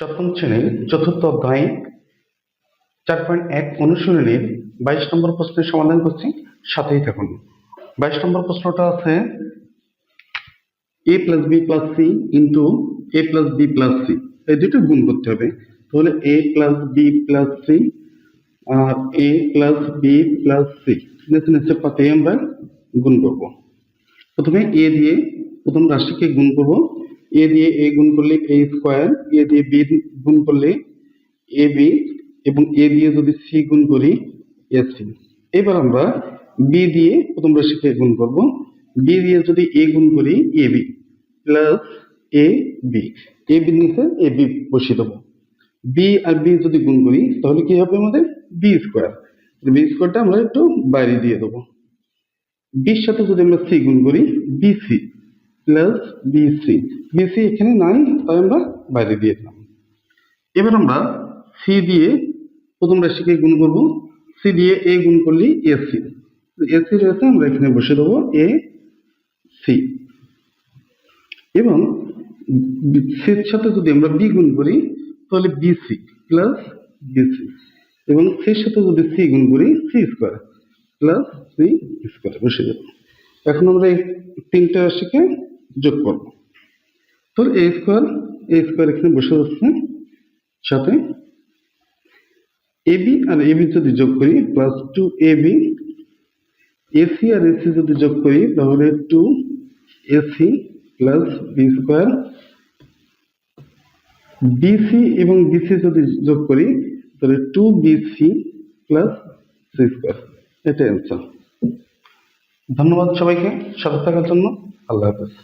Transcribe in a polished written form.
সপ্তম শ্রেণীর চতুর্থ অধ্যায় 4.1 অনুশীলনীর 22 নম্বর প্রশ্নের সমাধান করছি, সাথেই থাকুন। 22 নম্বর প্রশ্নটা আছে a plus B plus C into A plus B plus C, এই দুটো গুণ করতে হবে। তাহলে a plus B plus C আর a plus B plus C নিচে পাতে আমরা গুণ করব। প্রথমে a দিয়ে প্রথম রাশিকে গুণ করব। a দিয়ে a গুণ করলে a স্কয়ার, a দিয়ে b গুণ করলে ab, এবং a দিয়ে যদি c গুণ করি ac। এবার আমরা b দিয়ে প্রথম রাশিকে গুণ করব। b দিয়ে যদি a গুণ করি ab প্লাস ab, ab নিচে ab বসিয়ে দেবো। b আর b যদি গুণ করি তাহলে কি হবে আমাদের b স্কয়ার, b স্কয়ারটা আমরা একটু বাইরে দিয়ে দেবো। b এর সাথে যদি আমরা c গুণ করি bc প্লাস bc, bc এখানে নাই তাই আমরা বাইরে দিয়ে দিলাম। এবার আমরা c দিয়ে প্রথম রাশিকে গুণ করব। c দিয়ে a গুণ করলে ac, ac রয়েছে আমরা এখানে বসে দেবো ac। এবং c এর সাথে যদি আমরা b গুণ করি তাহলে bc প্লাস bc, এবং c এর সাথে যদি c গুণ করি c square plus c square বসে দেবো। এখন আমরা এই তিনটা রাশিকে যোগ করব। তো a স্কয়ার এখানে বসে যাচ্ছে, সাথে ab আর ab যদি যোগ করি প্লাস 2ab, ac আর ac যদি যোগ করি তাহলে 2ac plus b square, bc এবং bc যদি যোগ করি তাহলে 2bc প্লাস c স্কয়ার। এটা অ্যান্সার। ধন্যবাদ সবাইকে সাথে থাকার জন্য। আল্লাহ হাফেজ।